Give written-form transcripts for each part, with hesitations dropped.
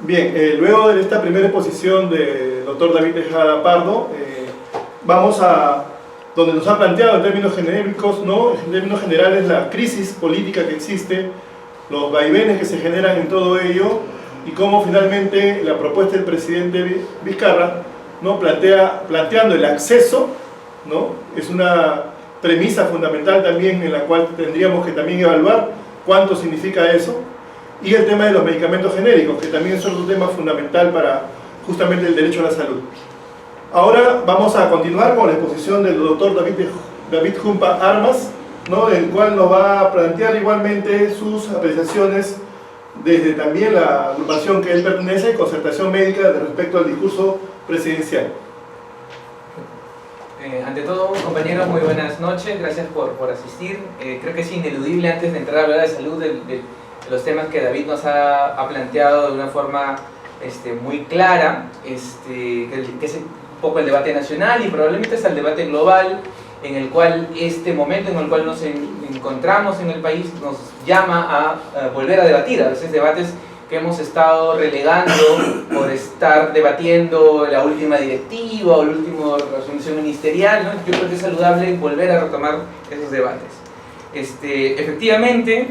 Bien, luego de esta primera exposición del doctor David Tejada Pardo, vamos a donde nos ha planteado en términos genéricos, ¿no? En términos generales, la crisis política que existe, los vaivenes que se generan en todo ello y cómo finalmente la propuesta del presidente Vizcarra, ¿no? planteando el acceso, ¿no? Es una premisa fundamental también en la cual tendríamos que también evaluar cuánto significa eso, y el tema de los medicamentos genéricos, que también es otro tema fundamental para justamente el derecho a la salud. Ahora vamos a continuar con la exposición del doctor David Jumpa Armas, ¿no? El cual nos va a plantear igualmente sus apreciaciones desde también la agrupación que él pertenece, Concertación Médica, respecto al discurso presidencial. Ante todo, compañeros, muy buenas noches, gracias por asistir. Creo que es ineludible, antes de entrar a hablar de salud, de los temas que David nos ha planteado de una forma muy clara, que es un poco el debate nacional y probablemente es el debate global, en el cual este momento en el cual nos encontramos en el país nos llama a volver a debatir, a veces debates que hemos estado relegando por estar debatiendo la última directiva o la última resolución ministerial, ¿no? Yo creo que es saludable volver a retomar esos debates. Efectivamente,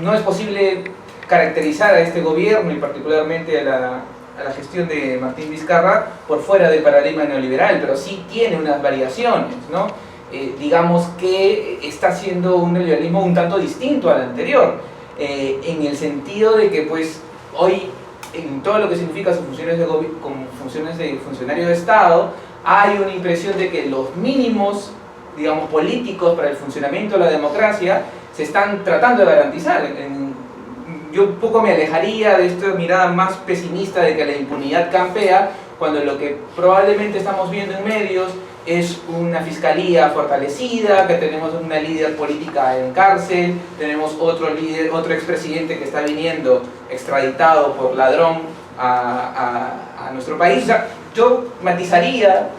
no es posible caracterizar a este gobierno y particularmente a la gestión de Martín Vizcarra por fuera del paradigma neoliberal, pero sí tiene unas variaciones, ¿no? Digamos que está haciendo un neoliberalismo un tanto distinto al anterior, en el sentido de que pues hoy en todo lo que significa sus funciones como funciones de funcionario de Estado hay una impresión de que los mínimos, digamos, políticos para el funcionamiento de la democracia se están tratando de garantizar. Yo un poco me alejaría de esta mirada más pesimista de que la impunidad campea, cuando lo que probablemente estamos viendo en medios es una fiscalía fortalecida, que tenemos una líder política en cárcel, tenemos otro expresidente que está viniendo extraditado por ladrón a nuestro país. O sea, yo matizaría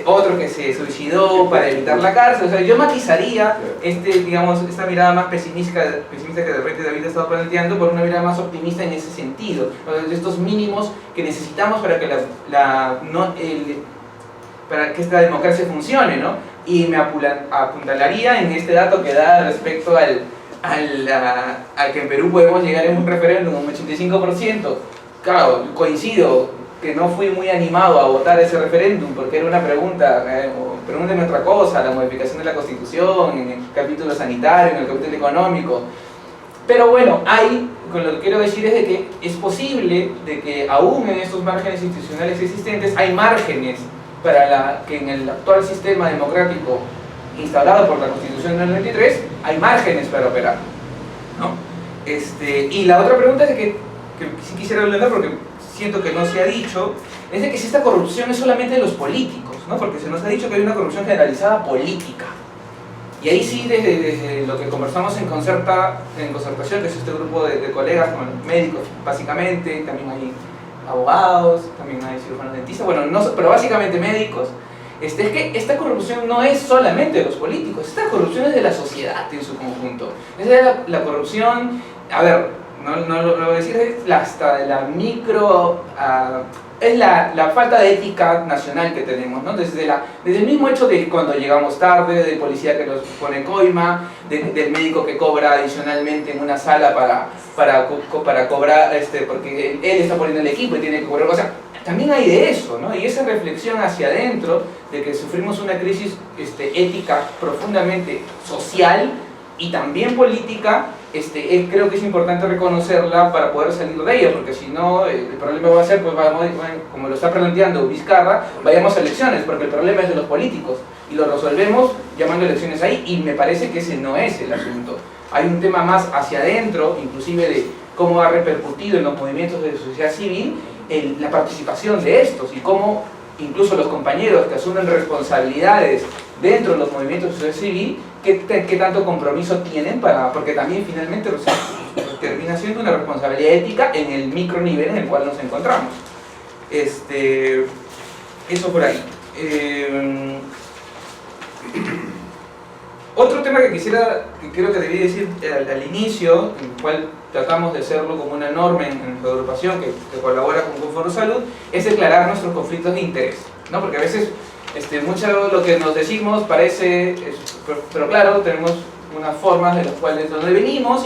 otro que se suicidó para evitar la cárcel. O sea, yo matizaría digamos, esta mirada más pesimista que de repente David ha estado planteando por una mirada más optimista en ese sentido, de estos mínimos que necesitamos para que para que esta democracia funcione, ¿no? Y me apuntalaría en este dato que da respecto a que en Perú podemos llegar en un referéndum un 85%. Claro, coincido que no fui muy animado a votar ese referéndum porque era una pregunta, pregúntenme otra cosa, la modificación de la Constitución, en el capítulo sanitario, en el capítulo económico. Pero bueno, con lo que quiero decir es de que es posible de que aún en estos márgenes institucionales existentes hay márgenes para que en el actual sistema democrático instalado por la Constitución del 93 hay márgenes para operar, ¿no? Y la otra pregunta es de que sí quisiera hablar porque siento que no se ha dicho, es de que si esta corrupción es solamente de los políticos, ¿no? Porque se nos ha dicho que hay una corrupción generalizada política. Y ahí sí, desde lo que conversamos en Concertación, que es este grupo de colegas, como médicos básicamente, también hay abogados, también hay cirujanos dentistas, bueno, pero básicamente médicos, es que esta corrupción no es solamente de los políticos, esta corrupción es de la sociedad en su conjunto. Es de la corrupción, a ver, no lo voy a decir, es hasta de la micro, es la falta de ética nacional que tenemos, ¿no? Desde el mismo hecho de cuando llegamos tarde, del policía que nos pone coima, del médico que cobra adicionalmente en una sala para cobrar, porque él está poniendo el equipo y tiene que cobrar, o sea, también hay de eso, ¿no? Y esa reflexión hacia adentro de que sufrimos una crisis ética profundamente social y también política, creo que es importante reconocerla para poder salir de ella, porque si no, el problema va a ser, pues como lo está planteando Vizcarra, vayamos a elecciones, porque el problema es de los políticos, y lo resolvemos llamando elecciones ahí, y me parece que ese no es el asunto. Hay un tema más hacia adentro, inclusive de cómo ha repercutido en los movimientos de sociedad civil la participación de estos, y cómo incluso los compañeros que asumen responsabilidades dentro de los movimientos de sociedad civil, ¿qué tanto compromiso tienen porque también finalmente termina siendo una responsabilidad ética en el micro nivel en el cual nos encontramos. Eso por ahí. Otro tema que creo que debí decir al inicio, en el cual tratamos de hacerlo como una norma en nuestra agrupación que colabora con Foro Salud, es declarar nuestros conflictos de interés, ¿no? Porque a veces mucho de lo que nos decimos parece, pero claro, tenemos unas formas de las cuales donde venimos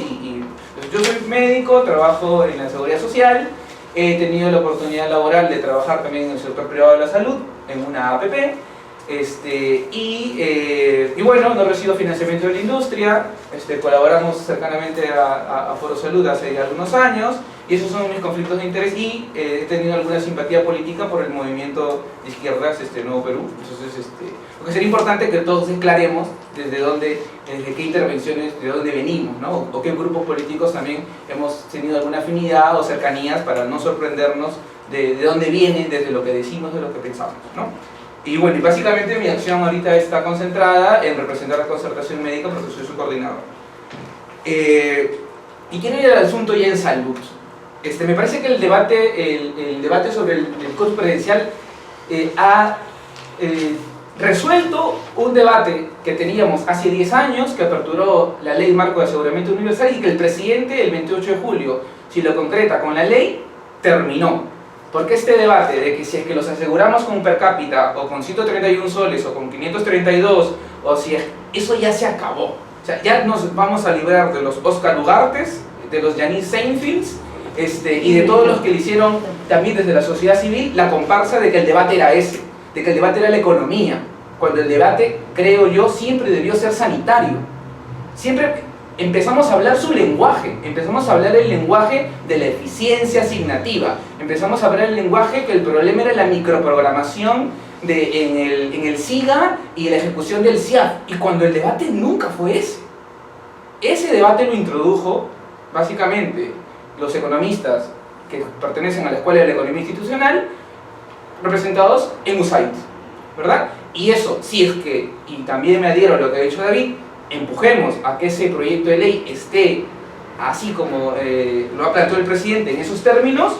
yo soy médico, trabajo en la seguridad social, he tenido la oportunidad laboral de trabajar también en el sector privado de la salud, en una APP, y bueno, no recibo financiamiento de la industria, colaboramos cercanamente a Foro Salud hace ya algunos años, y esos son mis conflictos de interés, y he tenido alguna simpatía política por el movimiento de izquierdas Nuevo Perú. Entonces, lo que sería importante que todos declaremos desde qué intervenciones, de dónde venimos, ¿no? O qué grupos políticos también hemos tenido alguna afinidad o cercanías para no sorprendernos de dónde vienen, desde lo que decimos, de lo que pensamos, ¿no? Y bueno, y básicamente mi acción ahorita está concentrada en representar la concertación médica porque soy su coordinador. Y quiero ir al asunto ya en salud. Me parece que el debate sobre el costo previdencial ha resuelto un debate que teníamos hace 10 años, que aperturó la Ley Marco de Aseguramiento Universal y que el presidente el 28 de julio, si lo concreta con la ley, terminó. Porque este debate de que si es que los aseguramos con per cápita o con 131 soles o con 532, o si es, eso ya se acabó. O sea, ya nos vamos a librar de los Oscar Ugartes, de los Janice Seinfelds, y de todos los que le hicieron también desde la sociedad civil la comparsa de que el debate era ese, de que el debate era la economía, cuando el debate, creo yo, siempre debió ser sanitario. Siempre empezamos a hablar su lenguaje, empezamos a hablar el lenguaje de la eficiencia asignativa, empezamos a hablar el lenguaje que el problema era la microprogramación en el SIGA y la ejecución del CIAF, y cuando el debate nunca fue ese. Ese debate lo introdujo básicamente los economistas que pertenecen a la Escuela de la Economía Institucional, representados en USAID, ¿verdad? Y eso, si es que, y también me adhiero a lo que ha dicho David, empujemos a que ese proyecto de ley esté así como lo ha planteado el presidente en esos términos,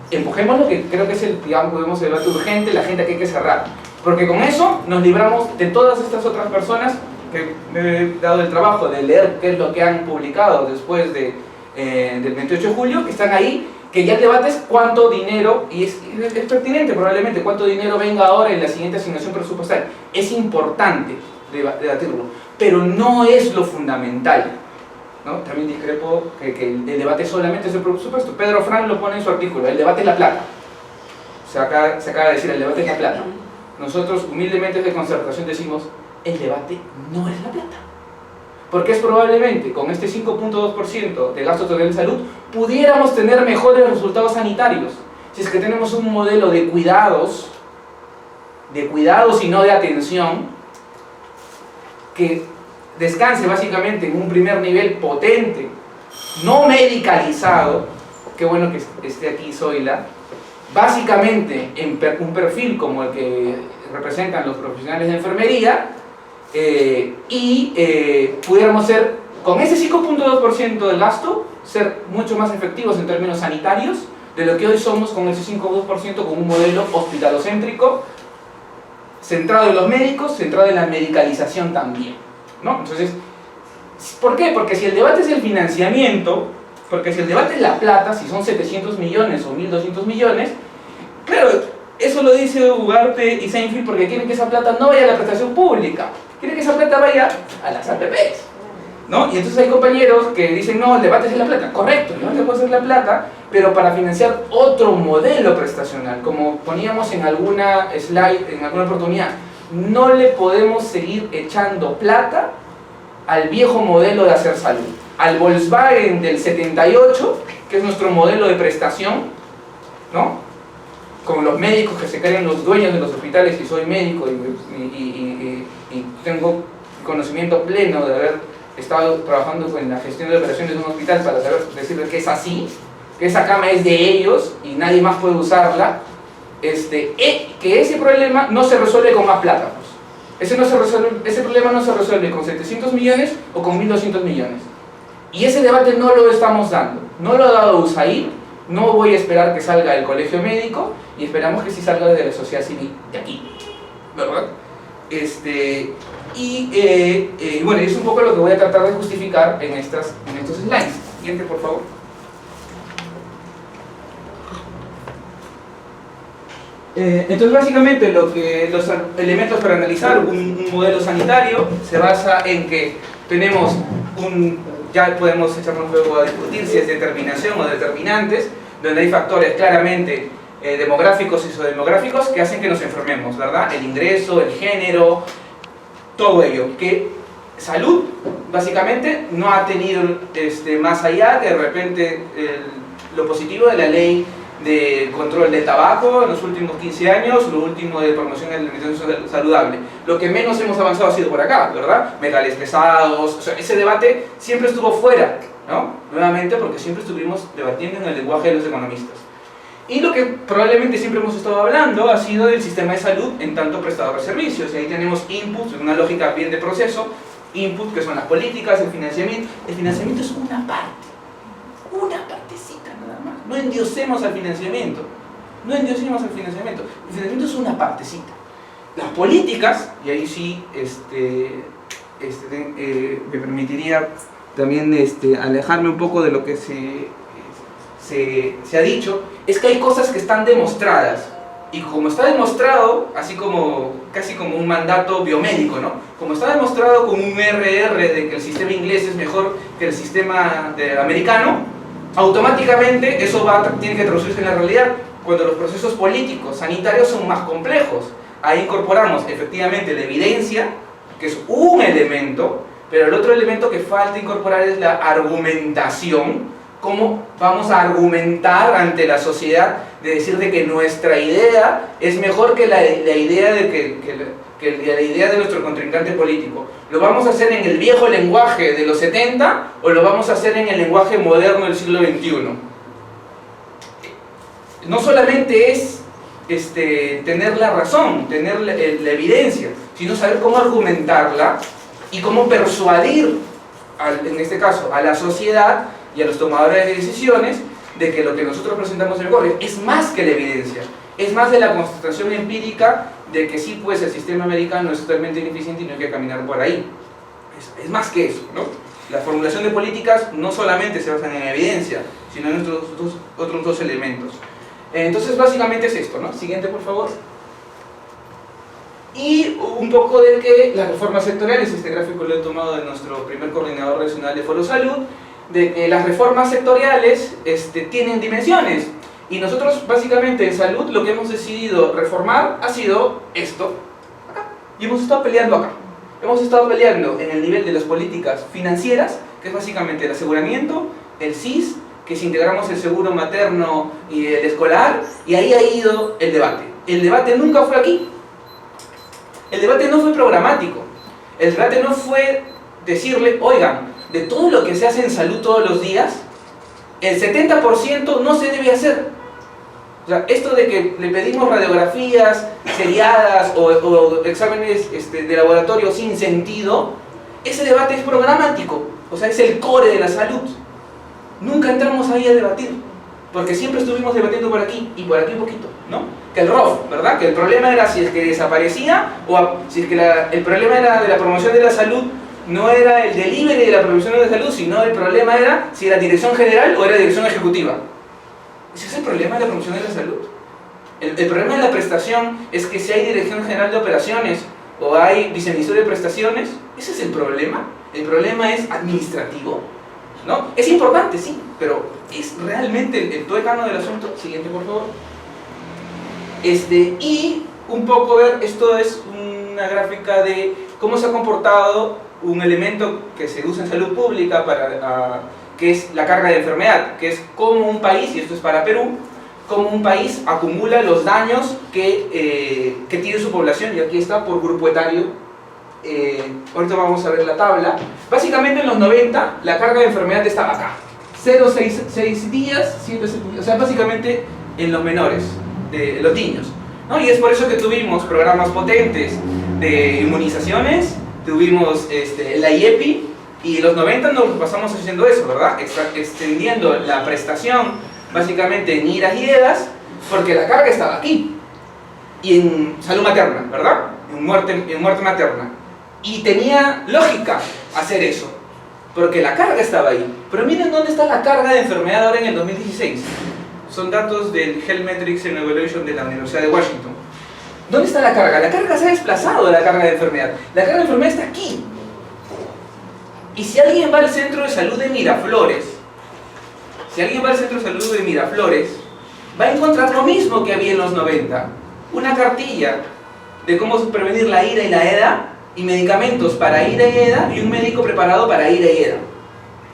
empujemos lo que creo que es el debate urgente, la agenda que hay que cerrar, porque con eso nos libramos de todas estas otras personas que me he dado el trabajo de leer qué es lo que han publicado después del 28 de julio, que están ahí, que ya el debate es cuánto dinero, y es pertinente probablemente, cuánto dinero venga ahora en la siguiente asignación presupuestal. Es importante debatirlo, pero no es lo fundamental, ¿no? También discrepo que el debate solamente es el presupuesto. Pedro Frank lo pone en su artículo, el debate es la plata. Se acaba de decir, el debate es la plata. Nosotros humildemente de concertación decimos, el debate no es la plata. Porque es probablemente con este 5.2% de gasto total en salud pudiéramos tener mejores resultados sanitarios. Si es que tenemos un modelo de cuidados y no de atención, que descanse básicamente en un primer nivel potente, no medicalizado, qué bueno que esté aquí Zoila, básicamente en un perfil como el que representan los profesionales de enfermería, pudiéramos ser, con ese 5.2% del gasto, ser mucho más efectivos en términos sanitarios de lo que hoy somos con ese 5.2% con un modelo hospitalocéntrico, centrado en los médicos, centrado en la medicalización también, ¿no? Entonces, ¿por qué? Porque si el debate es el financiamiento, porque si el debate es la plata, si son 700 millones o 1.200 millones, claro, eso lo dice Ugarte y Seinfeld porque quieren que esa plata no vaya a la prestación pública, quieren que esa plata vaya a las APPs, ¿no? Y entonces hay compañeros que dicen, no, el debate es la plata. Correcto, el debate puede ser la plata, pero para financiar otro modelo prestacional, como poníamos en alguna slide, en alguna oportunidad, no le podemos seguir echando plata al viejo modelo de hacer salud, al Volkswagen del 78, que es nuestro modelo de prestación, ¿no? Con los médicos que se creen los dueños de los hospitales, y soy médico y tengo conocimiento pleno de haber estado trabajando en la gestión de operaciones de un hospital para saber decirles que es así, que esa cama es de ellos y nadie más puede usarla, que ese problema no se resuelve con más plata, pues. Ese problema no se resuelve con 700 millones o con 1.200 millones. Y ese debate no lo estamos dando, no lo ha dado USAID, no voy a esperar que salga del colegio médico y esperamos que sí salga desde la sociedad civil de aquí, ¿verdad? Bueno, es un poco lo que voy a tratar de justificar en estos slides. Siguiente, por favor. Entonces, básicamente, los elementos para analizar un modelo sanitario se basa en que tenemos ya podemos echarnos luego a discutir si es determinación o determinantes, donde hay factores claramente demográficos y sociodemográficos que hacen que nos enfermemos, ¿verdad? El ingreso, el género, todo ello. Que salud, básicamente, no ha tenido más allá de repente lo positivo de la ley de control del tabaco en los últimos 15 años, lo último de promoción de la alimentación saludable. Lo que menos hemos avanzado ha sido por acá, ¿verdad? Metales pesados, o sea, ese debate siempre estuvo fuera, ¿no? Nuevamente porque siempre estuvimos debatiendo en el lenguaje de los economistas. Y lo que probablemente siempre hemos estado hablando ha sido del sistema de salud en tanto prestador de servicios. Y ahí tenemos inputs, en una lógica bien de proceso, inputs que son las políticas, el financiamiento. El financiamiento es una partecita nada más. No endiosemos al financiamiento. No endiosemos al financiamiento. El financiamiento es una partecita. Las políticas, y ahí sí me permitiría también alejarme un poco de lo que se ha dicho, es que hay cosas que están demostradas. Y como está demostrado, así como casi como un mandato biomédico, ¿no? Como está demostrado con un RR de que el sistema inglés es mejor que el sistema americano, automáticamente eso tiene que traducirse en la realidad. Cuando los procesos políticos, sanitarios son más complejos, ahí incorporamos efectivamente la evidencia, que es un elemento, pero el otro elemento que falta incorporar es la argumentación. ¿Cómo vamos a argumentar ante la sociedad de decir de que nuestra idea es mejor que la idea la idea de nuestro contrincante político? ¿Lo vamos a hacer en el viejo lenguaje de los 70 o lo vamos a hacer en el lenguaje moderno del siglo XXI? No solamente es tener la razón, tener la evidencia, sino saber cómo argumentarla y cómo persuadir, en este caso, a la sociedad y a los tomadores de decisiones de que lo que nosotros presentamos en el correo es más que la evidencia, es más de la constatación empírica de que sí, pues el sistema americano es totalmente ineficiente y no hay que caminar por ahí. Es más que eso, ¿no? La formulación de políticas no solamente se basan en evidencia, sino en otros dos elementos. Entonces, básicamente es esto, ¿no? Siguiente, por favor. Y un poco de que las reformas sectoriales, este gráfico lo he tomado de nuestro primer coordinador regional de Foro Salud, de que las reformas sectoriales tienen dimensiones. Y nosotros, básicamente, en salud, lo que hemos decidido reformar ha sido esto, acá. Y hemos estado peleando acá. Hemos estado peleando en el nivel de las políticas financieras, que es básicamente el aseguramiento, el SIS, que si integramos el seguro materno y el escolar, y ahí ha ido el debate. El debate nunca fue aquí. El debate no fue programático. El debate no fue decirle, oigan, de todo lo que se hace en salud todos los días, el 70% no se debe hacer. O sea, esto de que le pedimos radiografías seriadas o exámenes de laboratorio sin sentido, ese debate es programático. O sea, es el core de la salud. Nunca entramos ahí a debatir, porque siempre estuvimos debatiendo por aquí y por aquí un poquito, ¿no? Que el ROF, ¿verdad? Que el problema era si es que desaparecía o si es que el problema era de la promoción de la salud, no era el delivery de la promoción de la salud, sino el problema era si era dirección general o era dirección ejecutiva. ¿Ese es el problema de la promoción de la salud? El problema de la prestación es que si hay dirección general de operaciones o hay viceministerio de prestaciones, ¿ese es el problema? El problema es administrativo, ¿no? Es importante, sí, pero ¿es realmente el tuétano del asunto? Siguiente, por favor. Y un poco ver, esto es una gráfica de cómo se ha comportado un elemento que se usa en salud pública que es la carga de enfermedad, que es cómo un país, y esto es para Perú, cómo un país acumula los daños que tiene su población, y aquí está por grupo etario. Ahorita vamos a ver la tabla. Básicamente en los 90 la carga de enfermedad estaba acá, 0,6 días, 107 días, o sea, básicamente en los menores, de los niños, ¿no? Y es por eso que tuvimos programas potentes de inmunizaciones, tuvimos la IEPI, y en los 90 nos pasamos haciendo eso, ¿verdad? Extendiendo la prestación básicamente en IRAS y EDAS, porque la carga estaba aquí, y en salud materna, ¿verdad? en muerte materna. Y tenía lógica hacer eso, porque la carga estaba ahí. Pero miren dónde está la carga de enfermedad ahora en el 2016. Son datos del Health Metrics and Evaluation de la Universidad de Washington. ¿Dónde está la carga? La carga se ha desplazado de la carga de enfermedad. La carga de enfermedad está aquí. Y si alguien va al centro de salud de Miraflores, va a encontrar lo mismo que había en los 90. Una cartilla de cómo prevenir la ira y la EDA, y medicamentos para ira y EDA, y un médico preparado para ira y EDA.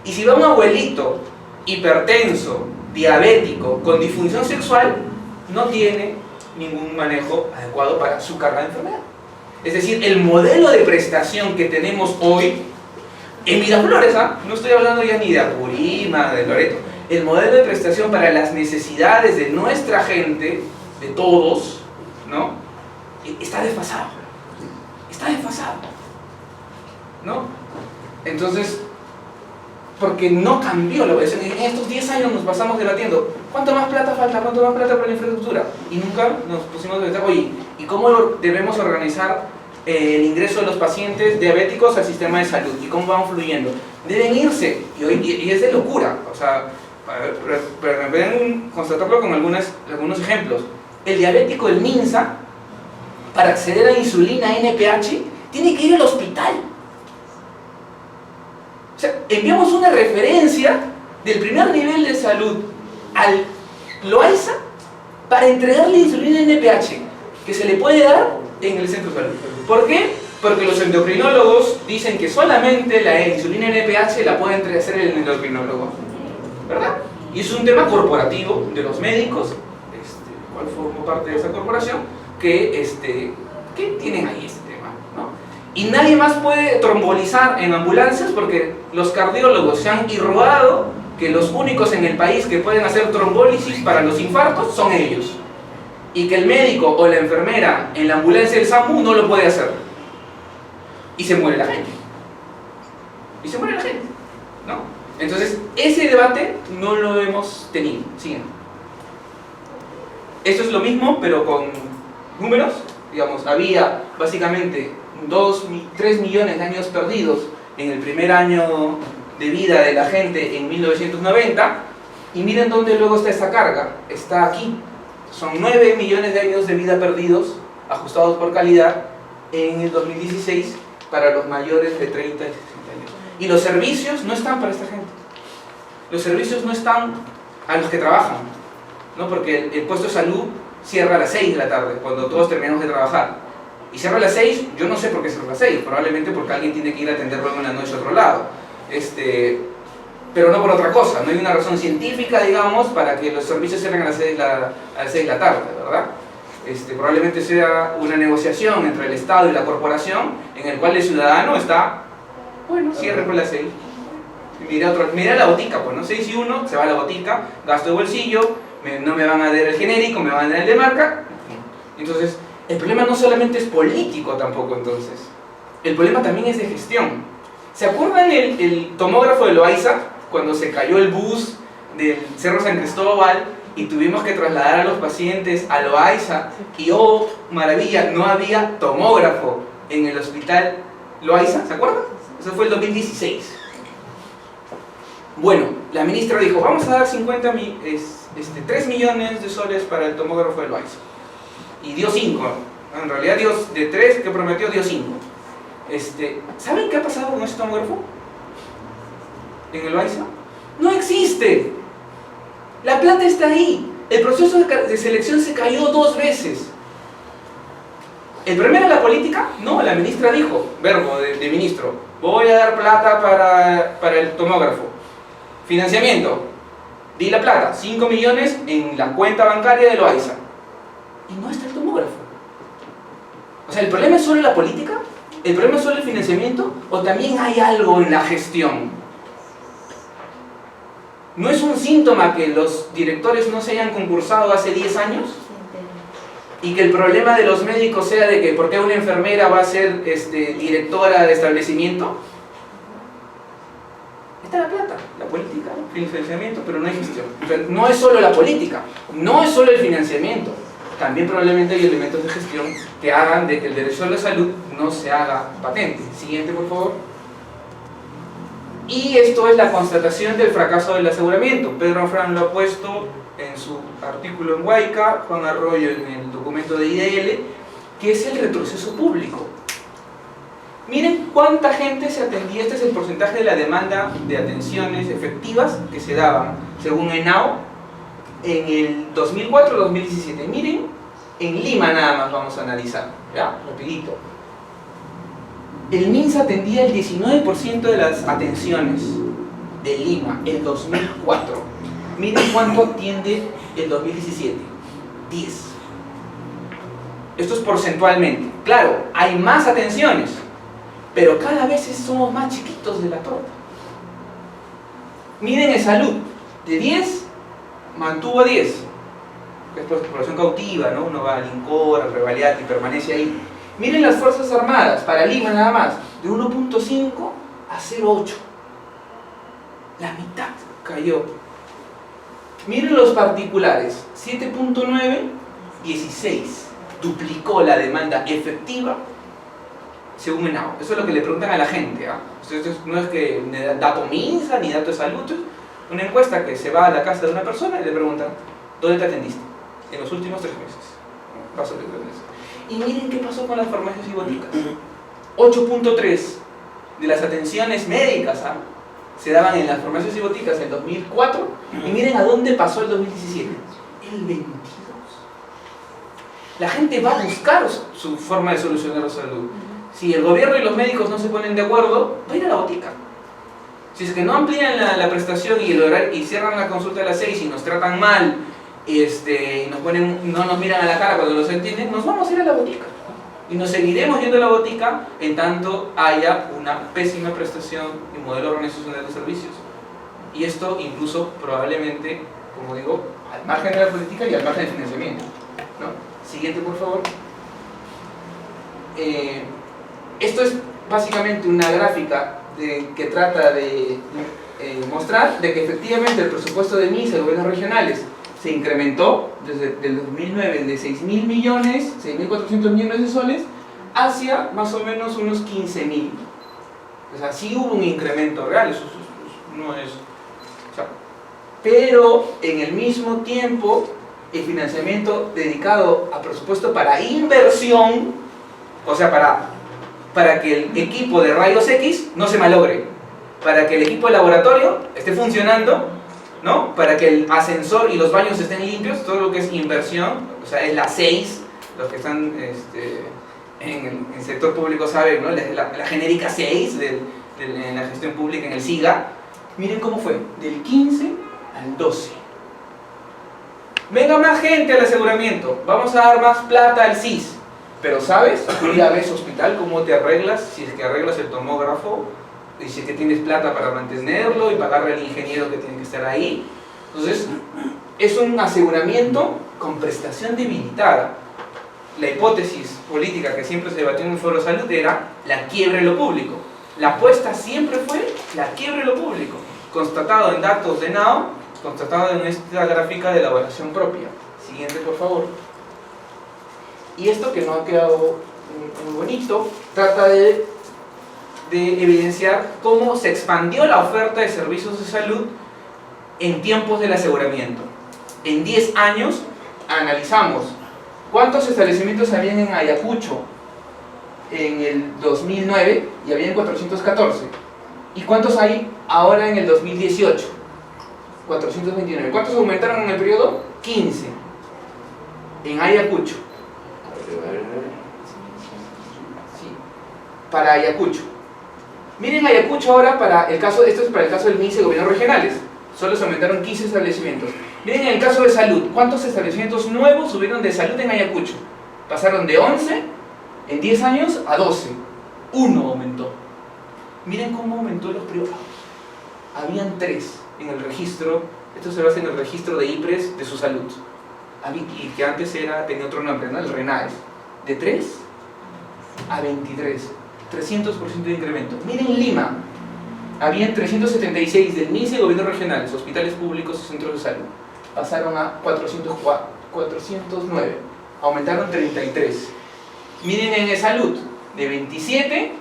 Y si va un abuelito hipertenso, diabético, con disfunción sexual, no tiene ningún manejo adecuado para su carga de enfermedad. Es decir, el modelo de prestación que tenemos hoy en Miraflores, no estoy hablando ya ni de Apurima, de Loreto, el modelo de prestación para las necesidades de nuestra gente, de todos, ¿no? Está desfasado. Está desfasado, ¿no? Entonces, porque no cambió la evaluación. En estos 10 años nos pasamos debatiendo ¿cuánto más plata falta? ¿Cuánto más plata para la infraestructura? Y nunca nos pusimos a debatir, oye, ¿y cómo debemos organizar el ingreso de los pacientes diabéticos al sistema de salud? ¿Y cómo van fluyendo? Deben irse, y es de locura, o sea, pero me pueden constatarlo con algunos ejemplos. El diabético del MINSA, para acceder a insulina NPH, tiene que ir al hospital. O sea, enviamos una referencia del primer nivel de salud al Loaiza para entregarle insulina NPH, que se le puede dar en el centro de salud. ¿Por qué? Porque los endocrinólogos dicen que solamente la insulina NPH la puede hacer el endocrinólogo, ¿verdad? Y es un tema corporativo de los médicos, cual formo parte de esa corporación, que tienen ahí este tema, ¿no? Y nadie más puede trombolizar en ambulancias porque los cardiólogos se han irrogado que los únicos en el país que pueden hacer trombólisis para los infartos son ellos, y que el médico o la enfermera en la ambulancia del SAMU no lo puede hacer, y se muere la gente, ¿no? Entonces ese debate no lo hemos tenido. Siguiente. Esto es lo mismo pero con números. Digamos, había básicamente 3 millones de años perdidos en el primer año de vida de la gente en 1990, y miren dónde luego está esa carga, está aquí. Son 9 millones de años de vida perdidos, ajustados por calidad, en el 2016 para los mayores de 30 y 60 años. Y los servicios no están para esta gente. Los servicios no están a los que trabajan, ¿no? Porque el puesto de salud cierra a las 6 de la tarde, cuando todos terminamos de trabajar. Y cierra a las 6, yo no sé por qué cierra a las 6, probablemente porque alguien tiene que ir a atender luego en la noche a otro lado. Pero no por otra cosa, no hay una razón científica, digamos, para que los servicios cierren a las 6 de la tarde, ¿verdad? Probablemente sea una negociación entre el Estado y la corporación, en el cual el ciudadano está, bueno, cierre por las 6. Mira la botica, pues, ¿no? 6 y 1, se va a la botica, gasto de bolsillo, no me van a dar el genérico, me van a dar el de marca. Entonces, el problema no solamente es político tampoco, entonces. El problema también es de gestión. ¿Se acuerdan el tomógrafo de Loaiza? Cuando se cayó el bus del Cerro San Cristóbal y tuvimos que trasladar a los pacientes a Loaiza, y oh, maravilla, no había tomógrafo en el hospital Loaiza, ¿se acuerdan? Eso fue el 2016. Bueno, la ministra dijo, vamos a dar 3 millones de soles para el tomógrafo de Loaiza. Y dio 5. En realidad dio de 3 que prometió, dio 5. ¿Saben qué ha pasado con ese tomógrafo? ¿En el Loaiza? ¡No existe! La plata está ahí. El proceso de selección se cayó 2 veces. ¿El problema era la política? No, la ministra dijo, verbo de ministro, voy a dar plata para el tomógrafo. Financiamiento, di la plata, 5 millones en la cuenta bancaria de Loaiza. Y no está el tomógrafo. O sea, ¿el problema es solo la política? ¿El problema es solo el financiamiento? ¿O también hay algo en la gestión? ¿No es un síntoma que los directores no se hayan concursado hace 10 años? Y que el problema de los médicos sea de que ¿por qué una enfermera va a ser directora de establecimiento? Está la plata, la política, el financiamiento, pero no hay gestión. O sea, no es solo la política, no es solo el financiamiento, también probablemente hay elementos de gestión que hagan de que el derecho a la salud no se haga patente. Siguiente, por favor. Y esto es la constatación del fracaso del aseguramiento. Pedro Afrán lo ha puesto en su artículo en Huayca, Juan Arroyo en el documento de IDL, que es el retroceso público. Miren cuánta gente se atendía, este es el porcentaje de la demanda de atenciones efectivas que se daban, según ENAO, en el 2004-2017. Miren, en Lima nada más vamos a analizar, ¿ya? Rapidito. El MINSA atendía el 19% de las atenciones de Lima, el 2004. Miren cuánto atiende el 2017, 10. Esto es porcentualmente. Claro, hay más atenciones, pero cada vez somos más chiquitos de la torta. Miren en salud, de 10, mantuvo a 10. Es población cautiva, ¿no? Uno va al INCOR, al Revaliat y permanece ahí. Miren las Fuerzas Armadas, para Lima nada más, de 1.5 a 0.8. La mitad cayó. Miren los particulares, 7.9, 16. Duplicó la demanda efectiva según ENAO. Eso es lo que le preguntan a la gente, ¿eh? Esto no es que dato MINSA ni dato de salud, es una encuesta que se va a la casa de una persona y le preguntan ¿dónde te atendiste? En los últimos 3 meses. Paso de 3 meses. Y miren qué pasó con las farmacias y boticas. 8.3 de las atenciones médicas se daban en las farmacias y boticas en 2004, y miren a dónde pasó el 2017. El 22. La gente va a buscar su forma de solucionar la salud. Si el gobierno y los médicos no se ponen de acuerdo, va a ir a la botica. Si es que no amplían la prestación y, y cierran la consulta a las 6 y nos tratan mal, y no nos miran a la cara cuando nos entienden, nos vamos a ir a la botica. Y nos seguiremos yendo a la botica en tanto haya una pésima prestación y modelo organizacional de servicios. Y esto incluso probablemente, como digo, al margen de la política y al margen del financiamiento, ¿no? Siguiente, por favor. Esto es básicamente una gráfica que trata de mostrar de que efectivamente el presupuesto de MINSA y gobiernos regionales se incrementó desde el 2009 de 6.000 millones, 6.400 millones de soles, hacia más o menos unos 15.000. O sea, sí hubo un incremento real, eso no es... O sea, pero en el mismo tiempo, el financiamiento dedicado a presupuesto para inversión, o sea, para que el equipo de rayos X no se malogre, para que el equipo de laboratorio esté funcionando, ¿no? Para que el ascensor y los baños estén limpios, todo lo que es inversión, o sea, es la 6, los que están en el sector público saben, ¿no? La genérica 6 en la gestión pública, en el SIGA. Miren cómo fue, del 15 al 12. Venga más gente al aseguramiento, vamos a dar más plata al SIS. Pero ¿sabes? Tú ya ves hospital, cómo te arreglas, si es que arreglas el tomógrafo, y si es que tienes plata para mantenerlo y pagarle al ingeniero que tiene que estar ahí. Entonces, es un aseguramiento con prestación debilitada. La hipótesis política que siempre se debatió en el Foro de Salud era la quiebra de lo público. La apuesta siempre fue la quiebra de lo público, constatado en datos de NAO, constatado en esta gráfica de elaboración propia. Siguiente, por favor. Y esto, que no ha quedado muy bonito, trata de evidenciar cómo se expandió la oferta de servicios de salud en tiempos del aseguramiento. En 10 años analizamos cuántos establecimientos habían en Ayacucho en el 2009, y habían 414. ¿Y cuántos hay ahora en el 2018? 429. ¿Cuántos aumentaron en el periodo? 15. En Ayacucho. Sí, para Ayacucho. Miren Ayacucho ahora para el caso, esto es para el caso del MINSA y gobiernos regionales. Solo se aumentaron 15 establecimientos. Miren en el caso de salud, ¿cuántos establecimientos nuevos subieron de salud en Ayacucho? Pasaron de 11 en 10 años a 12. 1 aumentó. Miren cómo aumentó los privados. Habían 3 en el registro, esto se basa en el registro de IPRES de su salud. Y que antes tenía otro nombre, ¿no? El RENAES. De 3 a 23. 300% de incremento. Miren Lima, habían 376 del MINSA y gobiernos regionales, hospitales públicos y centros de salud. Pasaron a 409. aumentaron 33. Miren en salud, de 27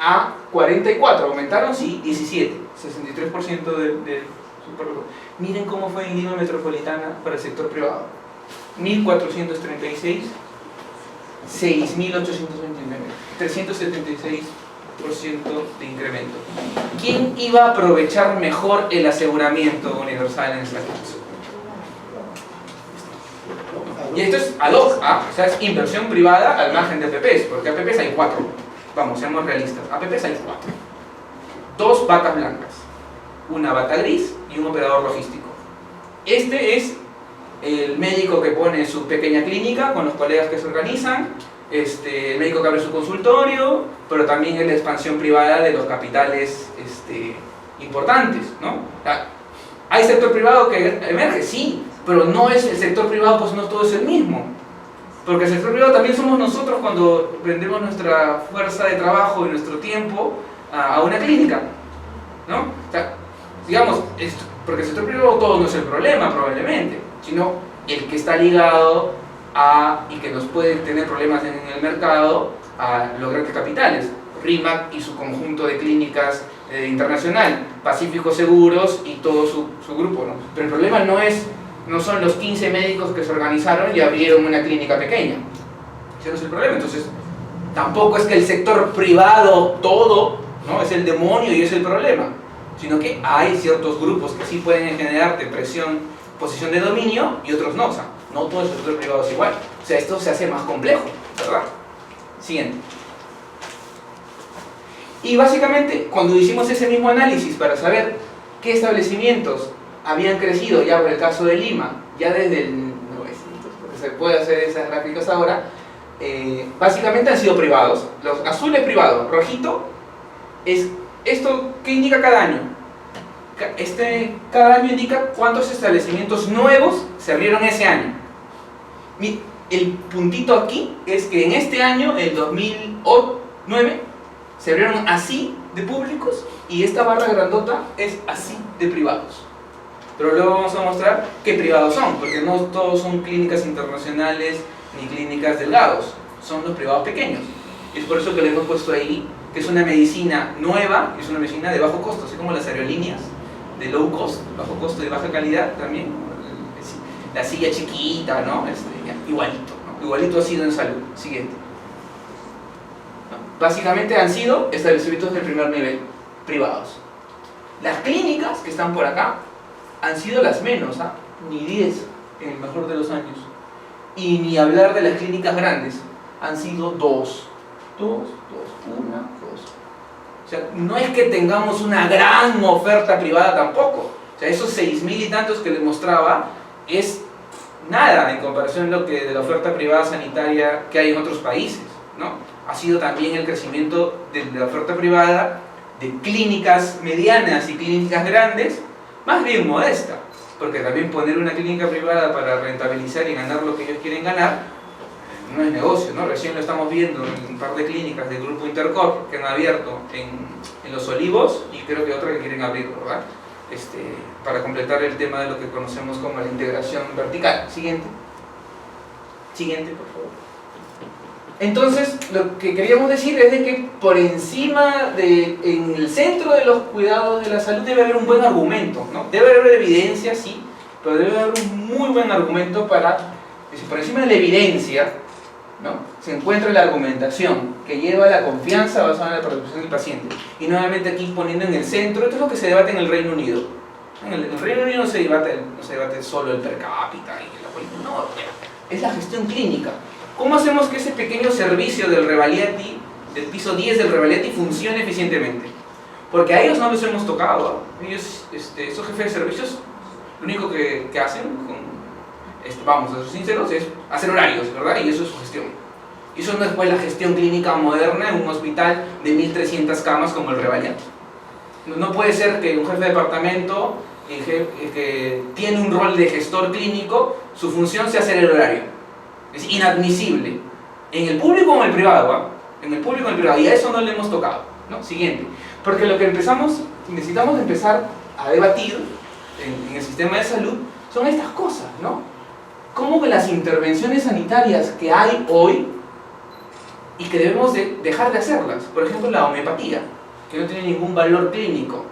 a 44, aumentaron, sí, 17, 63% del superproducto. Miren cómo fue en Lima Metropolitana para el sector privado. 1.436, 6.829, 376% de incremento. ¿Quién iba a aprovechar mejor el aseguramiento universal en esta clase? Y esto es ad hoc, o sea, es inversión privada al margen de APPs, porque APPs hay 4. Vamos, seamos realistas. APPs hay 4. 2 batas blancas, una bata gris y un operador logístico. Este es el médico que pone su pequeña clínica con los colegas que se organizan, el médico que abre su consultorio, pero también es la expansión privada de los capitales importantes, ¿no? O sea, ¿hay sector privado que emerge? Sí, pero no es el sector privado, pues no todo es el mismo. Porque el sector privado también somos nosotros cuando prendemos nuestra fuerza de trabajo y nuestro tiempo a una clínica, ¿no? O sea, digamos, porque el sector privado todo no es el problema probablemente, sino el que está ligado y que nos puede tener problemas en el mercado a los grandes capitales. RIMAC y su conjunto de clínicas internacional, Pacífico Seguros y todo su grupo, ¿no? Pero el problema no son los 15 médicos que se organizaron y abrieron una clínica pequeña. Ese no es el problema. Entonces, tampoco es que el sector privado todo, ¿no?, es el demonio y es el problema, sino que hay ciertos grupos que sí pueden generarte presión, posición de dominio, y otros no. O sea, no todo el sector privado es igual. O sea, esto se hace más complejo, ¿verdad? Siguiente. Y básicamente, cuando hicimos ese mismo análisis para saber qué establecimientos habían crecido, ya por el caso de Lima, ya desde el 900, porque se puede hacer esas gráficas ahora, básicamente han sido privados. Los azules privados, rojito, es esto que indica cada año. Cada año indica cuántos establecimientos nuevos se abrieron ese año. El puntito aquí es que en este año, el 2009, se abrieron así de públicos y esta barra grandota es así de privados. Pero luego vamos a mostrar qué privados son, porque no todos son clínicas internacionales ni clínicas delgados, son los privados pequeños. Y es por eso que le hemos puesto ahí que es una medicina nueva, es una medicina de bajo costo, así como las aerolíneas de low cost, bajo costo y baja calidad también. La silla chiquita, ¿no? Igualito, ¿no? Igualito ha sido en salud. Siguiente. Básicamente han sido establecimientos del primer nivel, privados. Las clínicas que están por acá han sido las menos, ni 10 en el mejor de los años. Y ni hablar de las clínicas grandes, han sido 2. 2, 1, 2. O sea, no es que tengamos una gran oferta privada tampoco. O sea, esos 6.000 y tantos que les mostraba es nada en comparación de la oferta privada sanitaria que hay en otros países, ¿no? Ha sido también el crecimiento de la oferta privada de clínicas medianas y clínicas grandes, más bien modesta, porque también poner una clínica privada para rentabilizar y ganar lo que ellos quieren ganar no es negocio, ¿no? Recién lo estamos viendo en un par de clínicas del grupo Intercorp que han abierto en Los Olivos, y creo que otra que quieren abrir, ¿verdad? Para completar el tema de lo que conocemos como la integración vertical. Siguiente, por favor. Entonces, lo que queríamos decir es de que por encima en el centro de los cuidados de la salud debe haber un buen argumento, ¿no? Debe haber evidencia, sí, pero debe haber un muy buen argumento por encima de la evidencia, ¿no?, se encuentra la argumentación que lleva a la confianza basada en la percepción del paciente. Y nuevamente aquí poniendo en el centro, esto es lo que se debate en el Reino Unido. En el Reino Unido no se debate solo el per cápita y la política, no, es la gestión clínica. ¿Cómo hacemos que ese pequeño servicio del piso 10 del Revaliati funcione eficientemente? Porque a ellos no les hemos tocado, ellos, esos jefes de servicios, lo único que hacen, vamos a ser sinceros, es hacer horarios, ¿verdad? Y eso es su gestión. Y eso no es pues la gestión clínica moderna en un hospital de 1.300 camas como el Revaliati. No puede ser que un jefe de departamento que tiene un rol de gestor clínico, su función sea hacer el horario. Es inadmisible, en el público o en el privado, en el público o en el privado, y a eso no le hemos tocado, ¿no? Siguiente, porque lo que necesitamos empezar a debatir en el sistema de salud son estas cosas, ¿no? cómo que las intervenciones sanitarias que hay hoy y que debemos dejar de hacerlas, por ejemplo la homeopatía, que no tiene ningún valor clínico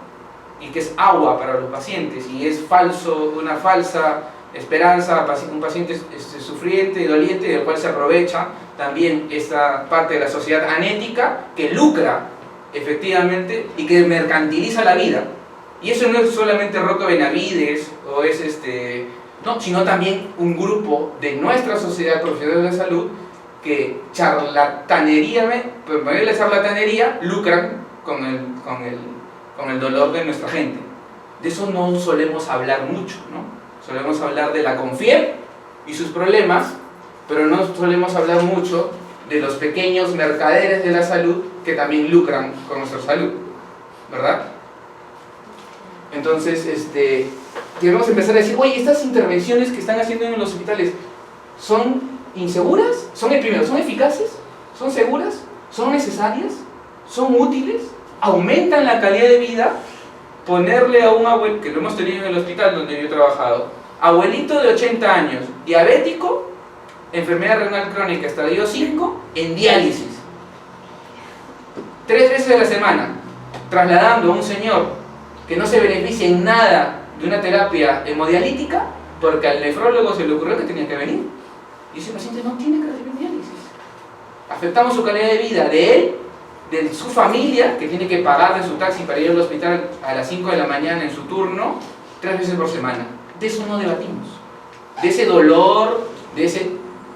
y que es agua para los pacientes y es falso, una falsa esperanza, un paciente sufriente y doliente del cual se aprovecha también esta parte de la sociedad anética que lucra efectivamente y que mercantiliza la vida. Y eso no es solamente Rocco Benavides o es no, sino también un grupo de nuestra sociedad profesional de salud que por medio de la charlatanería lucran con el dolor de nuestra gente. De eso no solemos hablar mucho, ¿no? Solemos hablar de la CONFIEP y sus problemas, pero no solemos hablar mucho de los pequeños mercaderes de la salud que también lucran con nuestra salud, ¿verdad? Entonces, debemos empezar a decir, oye, estas intervenciones que están haciendo en los hospitales, ¿son inseguras? Primero, ¿son eficaces? ¿Son seguras? ¿Son necesarias? ¿Son útiles? ¿Aumentan la calidad de vida? Ponerle a un abuelo, que lo hemos tenido en el hospital donde yo he trabajado, abuelito de 80 años, diabético, enfermedad renal crónica, estadio 5, en diálisis. 3 veces a la semana, trasladando a un señor que no se beneficia en nada de una terapia hemodialítica, porque al nefrólogo se le ocurrió que tenía que venir. Y ese paciente no tiene que recibir diálisis. Afectamos su calidad de vida de él, de su familia, que tiene que pagar de su taxi para ir al hospital a las 5 de la mañana en su turno, 3 veces por semana. De eso no debatimos. De ese dolor, de ese...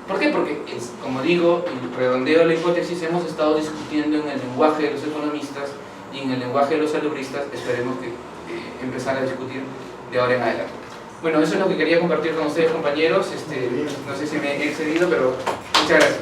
¿Por qué? Porque, como digo, y redondeo la hipótesis, hemos estado discutiendo en el lenguaje de los economistas y en el lenguaje de los salubristas. Esperemos que empezar a discutir de ahora en adelante. Bueno, eso es lo que quería compartir con ustedes, compañeros. No sé si me he excedido, pero muchas gracias.